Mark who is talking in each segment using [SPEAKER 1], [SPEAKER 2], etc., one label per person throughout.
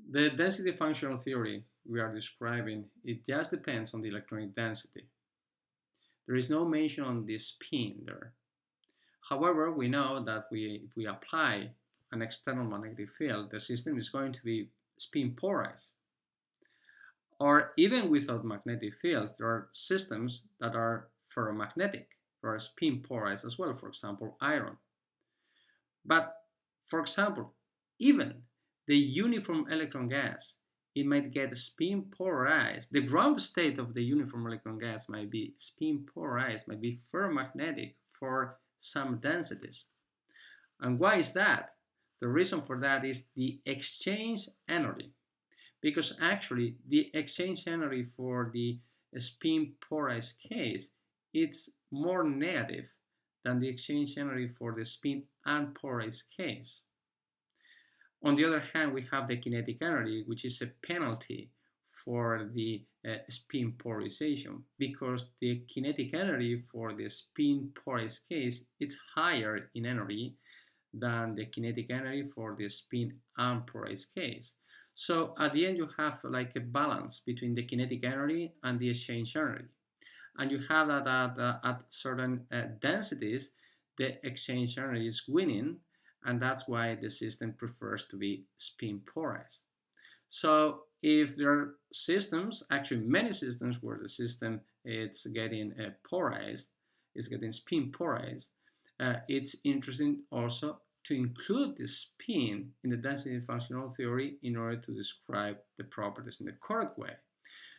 [SPEAKER 1] The density functional theory we are describing, it just depends on the electronic density. There is no mention on the spin there. However, we know that if we apply an external magnetic field, the system is going to be spin polarized. Or even without magnetic fields, there are systems that are ferromagnetic, that are spin polarized as well, for example, iron. But, for example, even the uniform electron gas, it might get spin polarized. The ground state of the uniform electron gas might be spin polarized, might be ferromagnetic for some densities. And why is that? The reason for that is the exchange energy. Because actually, the exchange energy for the spin polarized case, it's more negative than the exchange energy for the spin unpolarized case. On the other hand, we have the kinetic energy, which is a penalty for the spin polarization, because the kinetic energy for the spin polarized case is higher in energy than the kinetic energy for the spin unpolarized case. So at the end, you have like a balance between the kinetic energy and the exchange energy. And you have that at certain densities, the exchange energy is winning, and that's why the system prefers to be spin polarized. So if there are systems, actually many systems where the system is getting polarized, is getting spin polarized, it's interesting also to include the spin in the density functional theory in order to describe the properties in the correct way.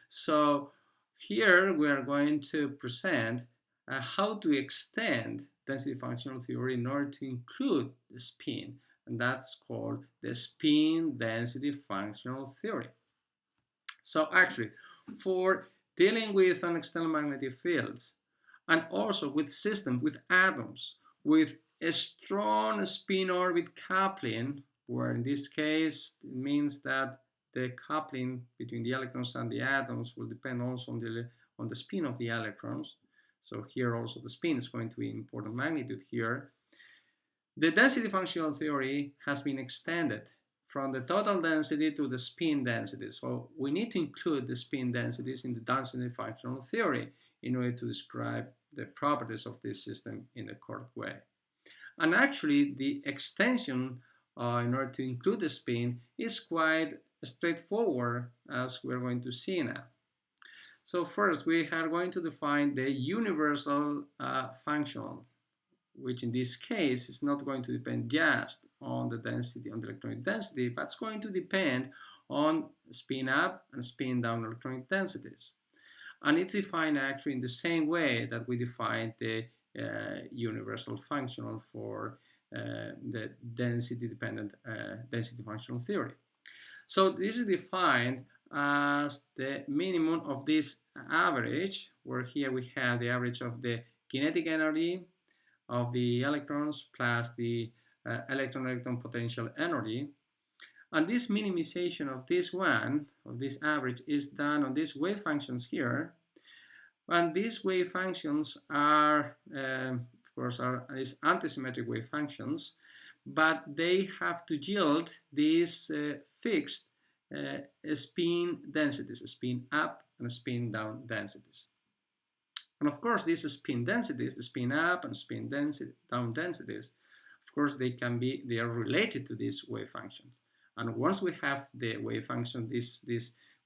[SPEAKER 1] So here we are going to present how to extend density functional theory in order to include the spin, and that's called the spin density functional theory. So actually, for dealing with external magnetic fields, and also with systems, with atoms, with a strong spin orbit coupling, where in this case it means that the coupling between the electrons and the atoms will depend also on the spin of the electrons. So here also the spin is going to be important magnitude here. The density functional theory has been extended from the total density to the spin density. So we need to include the spin densities in the density functional theory in order to describe the properties of this system in the correct way. And actually, the extension in order to include the spin is quite straightforward, as we're going to see now. So first, we are going to define the universal functional, which in this case is not going to depend just on the density, on the electronic density, but it's going to depend on spin up and spin down electronic densities. And it's defined actually in the same way that we defined the universal functional for the density-dependent density functional theory. So this is defined as the minimum of this average, where here we have the average of the kinetic energy of the electrons plus the electron-electron potential energy. And this minimization of this one, of this average, is done on these wave functions here. And these wave functions are, of course, is antisymmetric wave functions, but they have to yield these fixed spin densities, spin up and spin down densities. And of course, these spin densities, the spin up and spin down densities, of course, they are related to these wave functions. And once we have the wave function,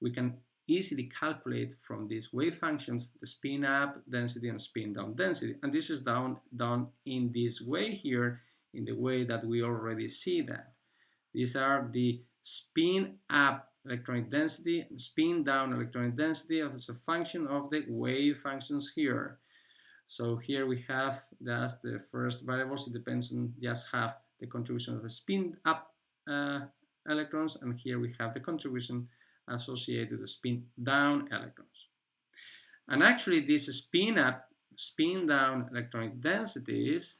[SPEAKER 1] we can easily calculate from these wave functions the spin up density and spin down density. And this is done in this way here, in the way that we already see that. These are the spin up electronic density and spin down electronic density as a function of the wave functions here. So here we have that's the first variables. It depends on just have the contribution of the spin up electrons, and here we have the contribution associated with the spin down electrons. And actually these spin up, spin down electronic densities,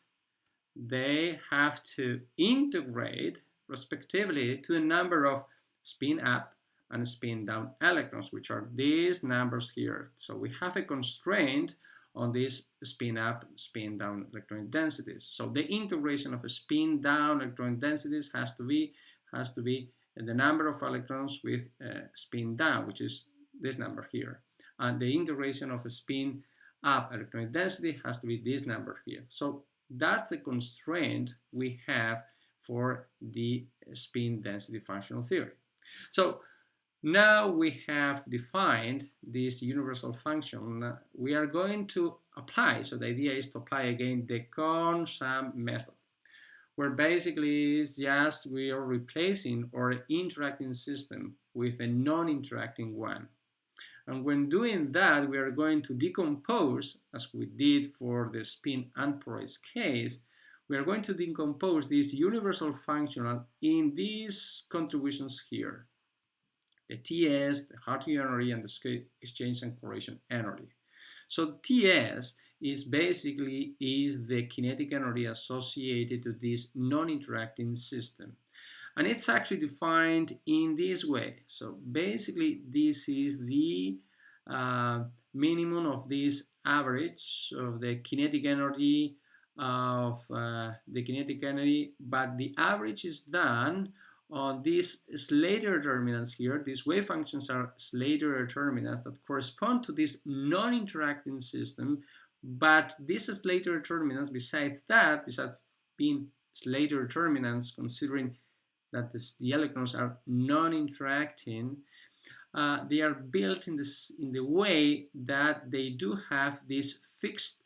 [SPEAKER 1] they have to integrate respectively to the number of spin up and spin down electrons, which are these numbers here. So we have a constraint on these spin up, spin down electronic densities. So the integration of a spin down electronic densities has to be the number of electrons with spin down, which is this number here. And the integration of a spin up electronic density has to be this number here. So that's the constraint we have for the spin density functional theory. So now we have defined this universal function. We are going to apply, so the idea is to apply again the Kohn-Sham method, where basically it's just we are replacing our interacting system with a non-interacting one. And when doing that, we are going to decompose, as we did for the spin unpolarized case, we are going to decompose this universal function in these contributions here: the TS, the Hartree energy, and the exchange and correlation energy. So TS is basically the kinetic energy associated to this non-interacting system. And it's actually defined in this way. So basically, this is the minimum of this average of the kinetic energy but the average is done on these Slater determinants here. These wave functions are Slater determinants that correspond to this non-interacting system, but these Slater determinants, besides being Slater determinants, considering that the electrons are non-interacting, they are built in the way that they do have these fixed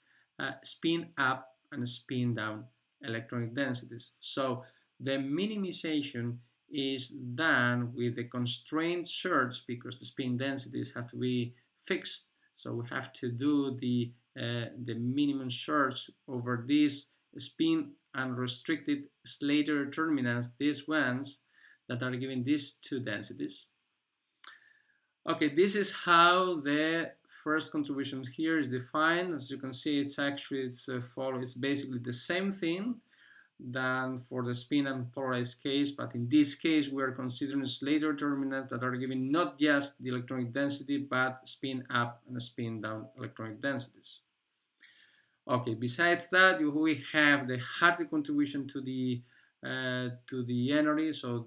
[SPEAKER 1] spin up and spin down electronic densities. So the minimization is done with the constrained search, because the spin densities have to be fixed. So we have to do the minimum search over these spin unrestricted Slater determinants, these ones that are given these two densities. Okay, this is how the first contribution here is defined. As you can see, it's basically the same thing than for the spin and polarized case, but in this case we are considering Slater determinants that are giving not just the electronic density but spin up and spin down electronic densities. Okay, besides that, we have the Hartree contribution to the energy, so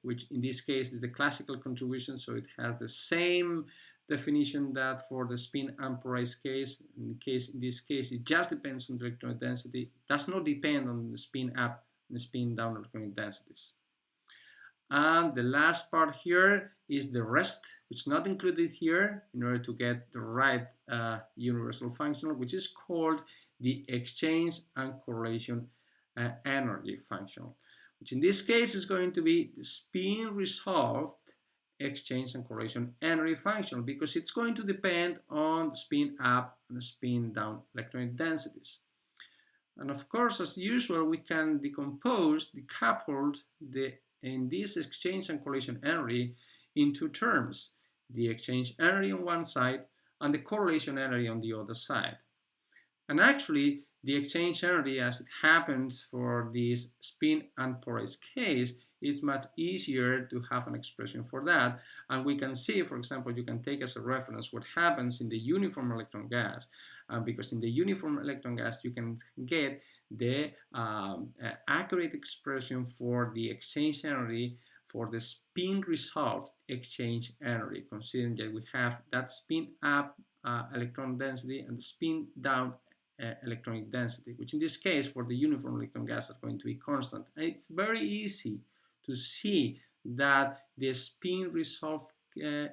[SPEAKER 1] which in this case is the classical contribution, so it has the same definition that for the spin unpolarized case. In this case, it just depends on the electronic density. It does not depend on the spin up and the spin down electronic densities. And the last part here is the rest, which is not included here, in order to get the right universal function, which is called the exchange and correlation energy function, which in this case is going to be the spin resolved exchange and correlation energy function, because it's going to depend on the spin up and the spin down electronic densities. And of course, as usual, we can decouple in this exchange and correlation energy in two terms: the exchange energy on one side and the correlation energy on the other side. And actually, the exchange energy, as it happens for this spin unpolarized case, it's much easier to have an expression for that. And we can see, for example, you can take as a reference what happens in the uniform electron gas, because in the uniform electron gas you can get the accurate expression for the exchange energy for the spin resolved exchange energy, considering that we have that spin up electron density and the spin down electronic density, which in this case for the uniform electron gas are going to be constant. And it's very easy to see that the spin resolved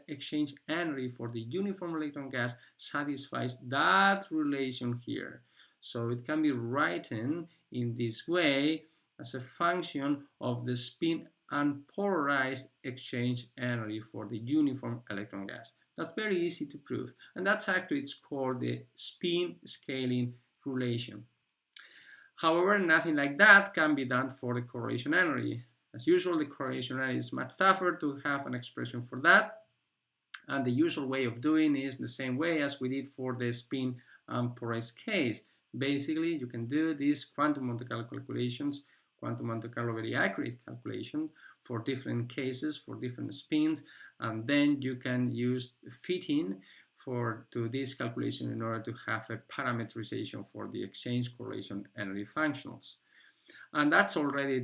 [SPEAKER 1] exchange energy for the uniform electron gas satisfies that relation here. So it can be written in this way as a function of the spin unpolarized exchange energy for the uniform electron gas. That's very easy to prove, and that's actually, it's called the spin scaling relation. However, nothing like that can be done for the correlation energy. As usual, the correlation energy is much tougher to have an expression for that, and the usual way of doing is the same way as we did for the spin polarized case. Basically, you can do these quantum Monte Carlo calculations, quantum Monte Carlo very accurate calculation for different cases, for different spins, and then you can use fitting to this calculation in order to have a parameterization for the exchange correlation energy functionals. And that's already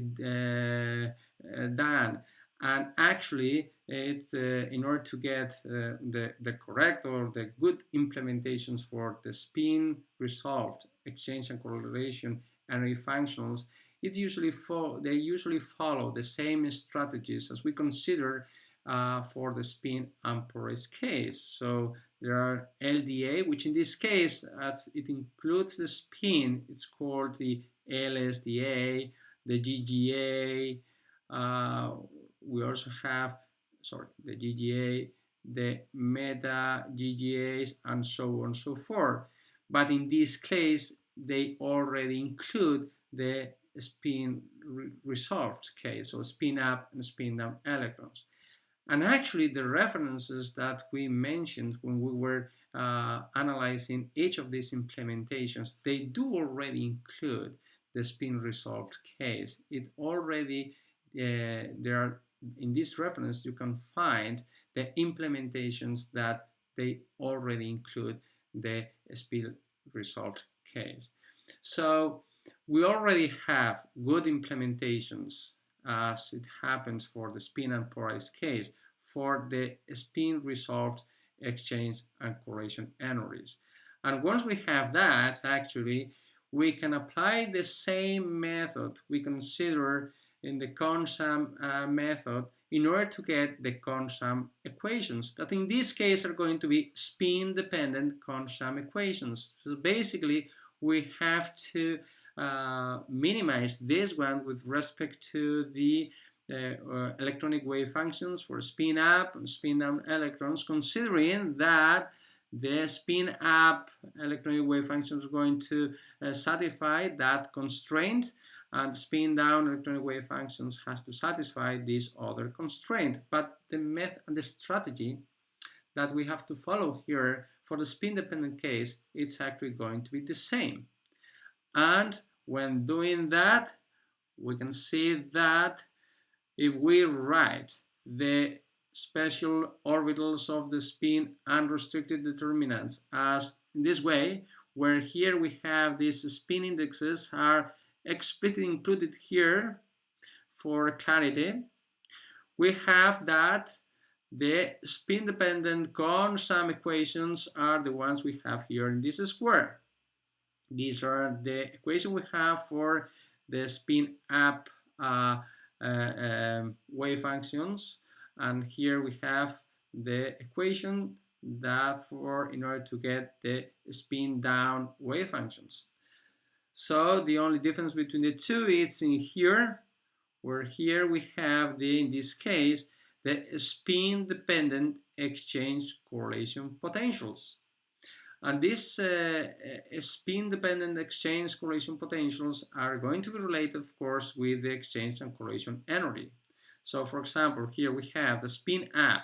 [SPEAKER 1] done. And actually, in order to get the correct or the good implementations for the spin resolved exchange and correlation energy functionals, they usually follow the same strategies as we consider for the spin and polarized case. So there are LDA, which in this case, as it includes the spin, it's called the LSDA, the GGA. We also have, the GGA, the meta GGAs, and so on and so forth. But in this case, they already include the spin resolved case, so spin up and spin down electrons. And actually, the references that we mentioned when we were analyzing each of these implementations, they do already include the spin resolved case. It already, there are, in this reference, you can find the implementations that they already include the spin resolved case. So we already have good implementations as it happens for the spin and polarized case for the spin resolved exchange and correlation energies. And once we have that, actually, we can apply the same method we consider in the CONSAM method in order to get the CONSAM equations, that in this case are going to be spin-dependent CONSAM equations. So basically, we have to minimize this one with respect to the electronic wave functions for spin up and spin down electrons, considering that the spin up electronic wave function is going to satisfy that constraint, and spin down electronic wave functions has to satisfy this other constraint. But the method and the strategy that we have to follow here for the spin dependent case, it's actually going to be the same. And when doing that, we can see that if we write the special orbitals of the spin unrestricted determinants as in this way, where here we have these spin indexes are explicitly included here for clarity, we have that the spin-dependent CONSAM equations are the ones we have here in this square. These are the equation we have for the spin up wave functions, and here we have the equation that in order to get the spin down wave functions. So the only difference between the two is in here, where here we have in this case, the spin dependent exchange correlation potentials. And these spin-dependent exchange correlation potentials are going to be related, of course, with the exchange and correlation energy. So, for example, here we have the spin-up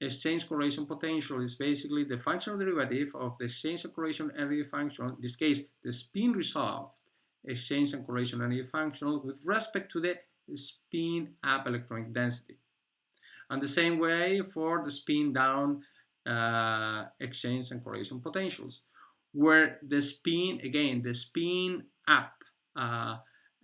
[SPEAKER 1] exchange correlation potential is basically the functional derivative of the exchange and correlation energy functional, in this case, the spin-resolved exchange and correlation energy functional with respect to the spin-up electronic density. And the same way for the spin-down exchange and correlation potentials, where the spin, again, the spin up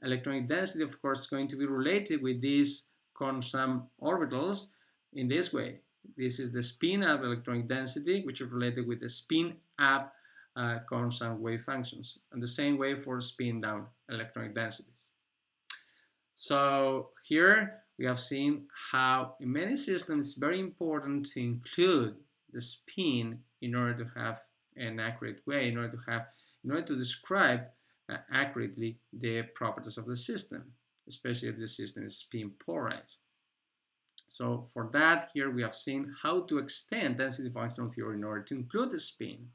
[SPEAKER 1] electronic density, of course, is going to be related with these CONSAM orbitals in this way. This is the spin up electronic density, which is related with the spin up CONSAM wave functions, and the same way for spin down electronic densities. So here we have seen how in many systems it's very important to include the spin in order to have an accurate way, in order to describe accurately the properties of the system, especially if the system is spin polarized. So for that, here we have seen how to extend density functional theory in order to include the spin.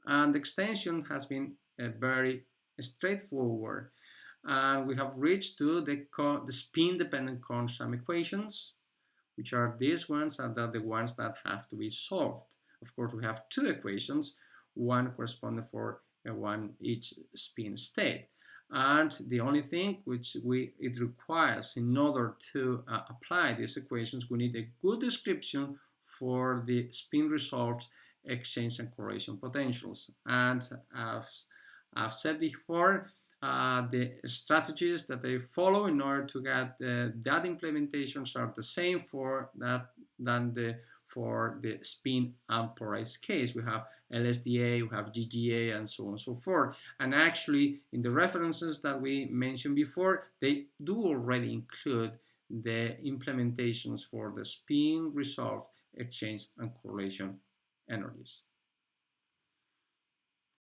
[SPEAKER 1] And the extension has been very straightforward. And we have reached to the spin-dependent CONSAM equations, which are these ones, and are the ones that have to be solved. Of course, we have two equations, one corresponding for one each spin state. And the only thing which it requires in order to apply these equations, we need a good description for the spin resolved exchange and correlation potentials. And as I've said before, the strategies that they follow in order to get that implementations are the same for that than for the spin and polarized case. We have LSDA, we have GGA, and so on and so forth. And actually, in the references that we mentioned before, they do already include the implementations for the spin resolved exchange and correlation energies.